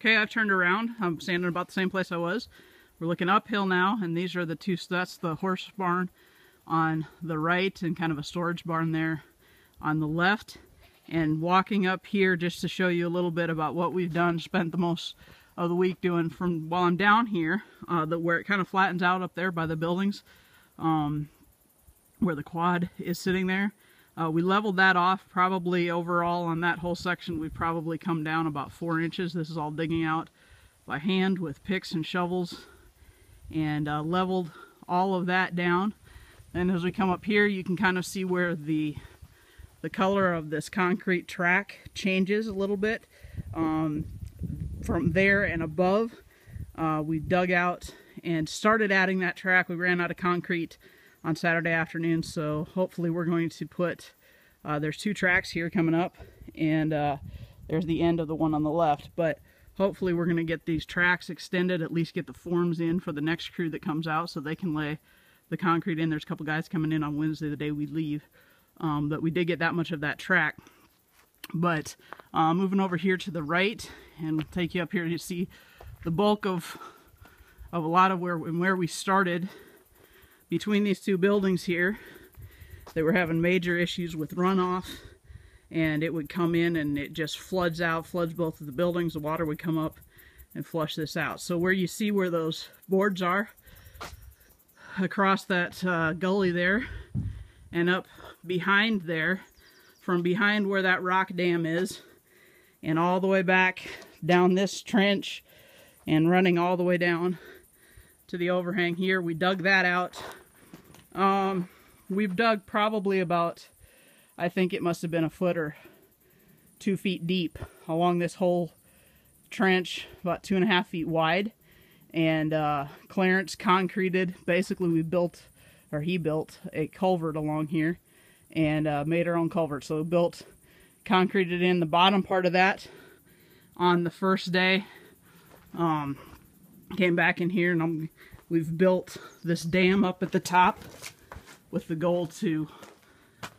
Okay, I've turned around. I'm standing about the same place I was. We're looking uphill now, and these are the two, that's the horse barn on the right and kind of a storage barn there on the left. And walking up here just to show you a little bit about what we've done, spent the most of the week doing from while I'm down here, where it kind of flattens out up there by the buildings, where the quad is sitting there. We leveled that off. Probably overall on that whole section we've probably come down about 4 inches. This is all digging out by hand with picks and shovels, and leveled all of that down. And as we come up here, you can kind of see where the color of this concrete track changes a little bit. From there and above, we dug out and started adding that track. We ran out of concrete on Saturday afternoon, so hopefully we're going to put, there's 2 tracks here coming up, and there's the end of the one on the left, but hopefully we're going to get these tracks extended, at least get the forms in for the next crew that comes out so they can lay the concrete in. There's a couple guys coming in on Wednesday, the day we leave, but we did get that much of that track. But moving over here to the right, and we'll take you up here to see the bulk of a lot of where we started. Between these 2 buildings here, they were having major issues with runoff, and it would come in and it just floods both of the buildings. The water would come up and flush this out. So where you see where those boards are, across that gully there, and up behind there, from behind where that rock dam is, and all the way back down this trench, and running all the way down to the overhang here, we dug that out. We've dug probably about, I think it must have been 1 foot or 2 feet deep along this whole trench, about 2.5 feet wide. And Clarence concreted, basically he built a culvert along here, and made our own culvert. So we concreted in the bottom part of that on the first day. Came back in here, and we've built this dam up at the top with the goal to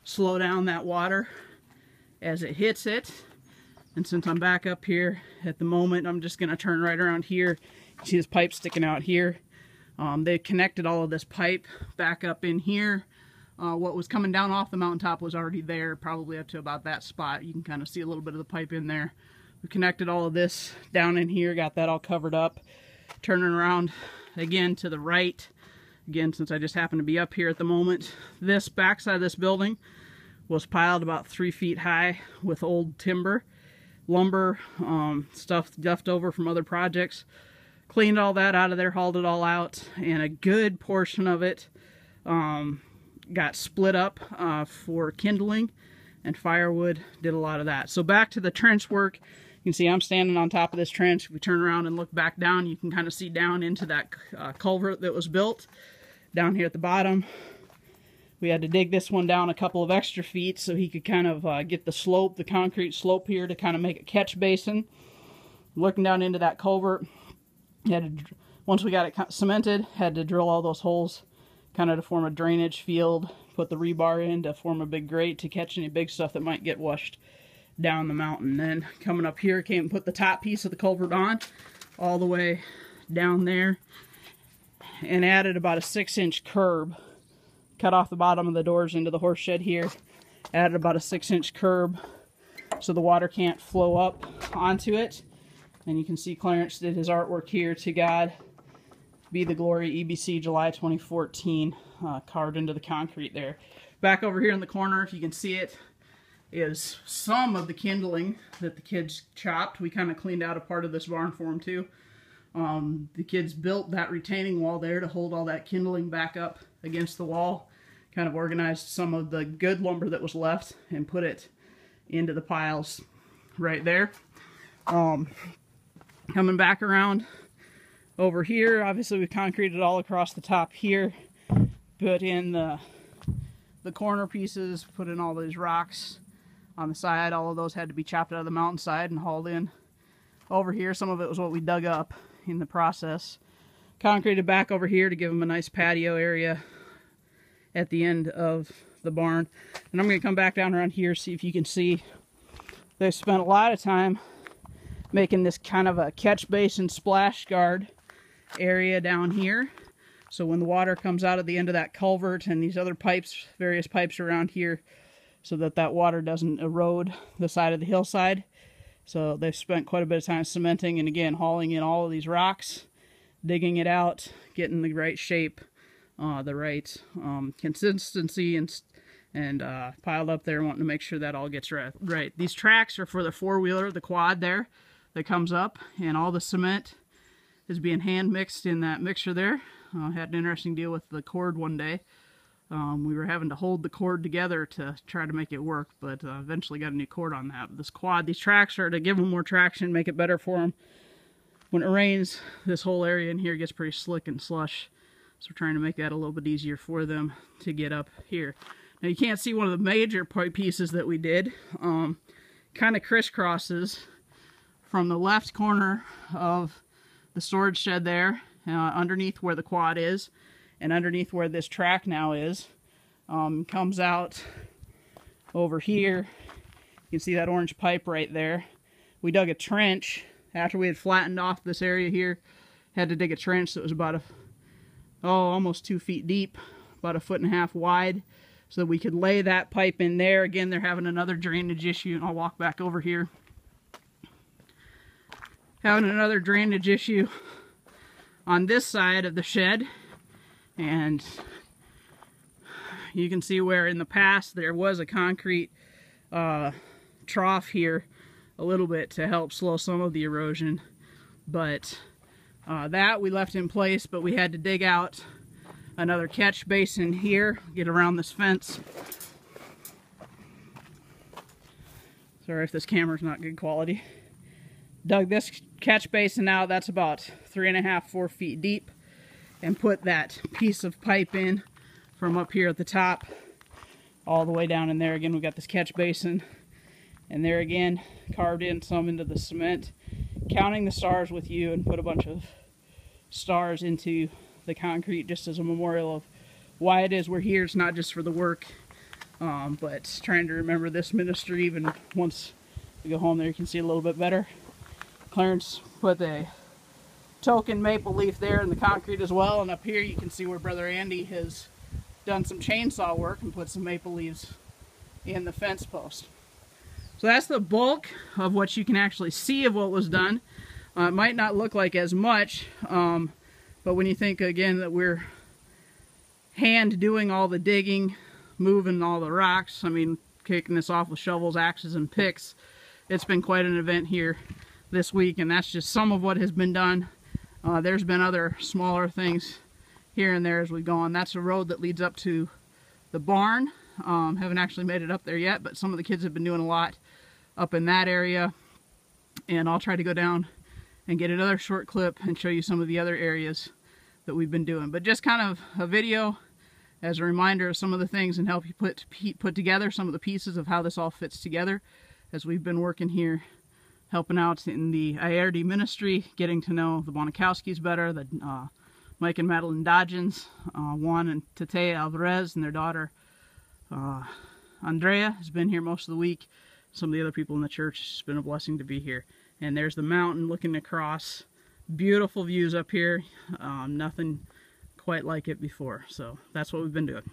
slow down that water as it hits it. And since I'm back up here at the moment, I'm just going to turn right around here. You see this pipe sticking out here. They connected all of this pipe back up in here. What was coming down off the mountaintop was already there, probably up to about that spot. You can kind of see a little bit of the pipe in there. We connected all of this down in here, got that all covered up. Turning around again to the right, again, since I just happen to be up here at the moment, this backside of this building was piled about 3 feet high with old timber, lumber, stuff left over from other projects. Cleaned all that out of there, hauled it all out, and a good portion of it got split up for kindling and firewood. Did a lot of that. So back to the trench work. You can see I'm standing on top of this trench. If we turn around and look back down, you can kind of see down into that culvert that was built down here at the bottom. We had to dig this one down a couple of extra feet so he could kind of get the slope, the concrete slope here, to kind of make a catch basin. Looking down into that culvert, once we got it cemented, had to drill all those holes kind of to form a drainage field, put the rebar in to form a big grate to catch any big stuff that might get washed down the mountain. Then coming up here, came and put the top piece of the culvert on all the way down there, and added about a 6-inch curb. Cut off the bottom of the doors into the horse shed here, added about a 6-inch curb so the water can't flow up onto it. And you can see Clarence did his artwork here, "To God Be the Glory, EBC, July 2014, carved into the concrete there. Back over here in the corner, if you can see it, is some of the kindling that the kids chopped. We kind of cleaned out a part of this barn for them too. The kids built that retaining wall there to hold all that kindling back up against the wall. Kind of organized some of the good lumber that was left and put it into the piles right there. Coming back around over here, obviously we concreted all across the top here, put in the corner pieces, put in all these rocks on the side. All of those had to be chopped out of the mountainside and hauled in over here. Some of it was what we dug up in the process. Concreted back over here to give them a nice patio area at the end of the barn. And I'm going to come back down around here, see if you can see. They spent a lot of time making this kind of a catch basin splash guard area down here. So when the water comes out at the end of that culvert and these other pipes, various pipes around here, so that that water doesn't erode the side of the hillside. So they've spent quite a bit of time cementing and again hauling in all of these rocks, digging it out, getting the right shape, the right consistency, and piled up there, wanting to make sure that all gets right. These tracks are for the four-wheeler, the quad there that comes up, and all the cement is being hand mixed in that mixer there. Had an interesting deal with the cord one day. We were having to hold the cord together to try to make it work, but eventually got a new cord on that. But this quad, these tracks are to give them more traction, make it better for them. When it rains, this whole area in here gets pretty slick and slush, so we're trying to make that a little bit easier for them to get up here. Now you can't see one of the major pieces that we did. Kind of crisscrosses from the left corner of the storage shed there, underneath where the quad is, and underneath where this track now is, comes out over here. You can see that orange pipe right there. We dug a trench after we had flattened off this area here. Had to dig a trench that was about almost 2 feet deep, about 1.5 feet wide, so that we could lay that pipe in there. Again, they're having another drainage issue, and I'll walk back over here. Having another drainage issue on this side of the shed, and you can see where in the past there was a concrete trough here a little bit to help slow some of the erosion, but that we left in place, but we had to dig out another catch basin here, get around this fence. Sorry if this camera's not good quality. Dug this catch basin out, that's about 3.5 to 4 feet deep, and put that piece of pipe in from up here at the top all the way down in there. Again, we got this catch basin, and there again carved in some into the cement, counting the stars with you, and put a bunch of stars into the concrete just as a memorial of why it is we're here. It's not just for the work, but trying to remember this ministry. Even once we go home there, you can see a little bit better. Clarence put a token maple leaf there in the concrete as well, and up here you can see where Brother Andy has done some chainsaw work and put some maple leaves in the fence post. So that's the bulk of what you can actually see of what was done. It might not look like as much, but when you think again that we're hand doing all the digging, moving all the rocks, I mean kicking this off with shovels, axes, and picks, it's been quite an event here this week, and that's just some of what has been done. There's been other smaller things here and there as we've gone. That's a road that leads up to the barn. Haven't actually made it up there yet, but some of the kids have been doing a lot up in that area, and I'll try to go down and get another short clip and show you some of the other areas that we've been doing. But just kind of a video as a reminder of some of the things and help you put together some of the pieces of how this all fits together as we've been working here, helping out in the IRD ministry, getting to know the Bonikowskis better, the Mike and Madeline Dodgens, Juan and Tate Alvarez, and their daughter Andrea has been here most of the week. Some of the other people in the church, it's been a blessing to be here. And there's the mountain looking across. Beautiful views up here. Nothing quite like it before. So that's what we've been doing.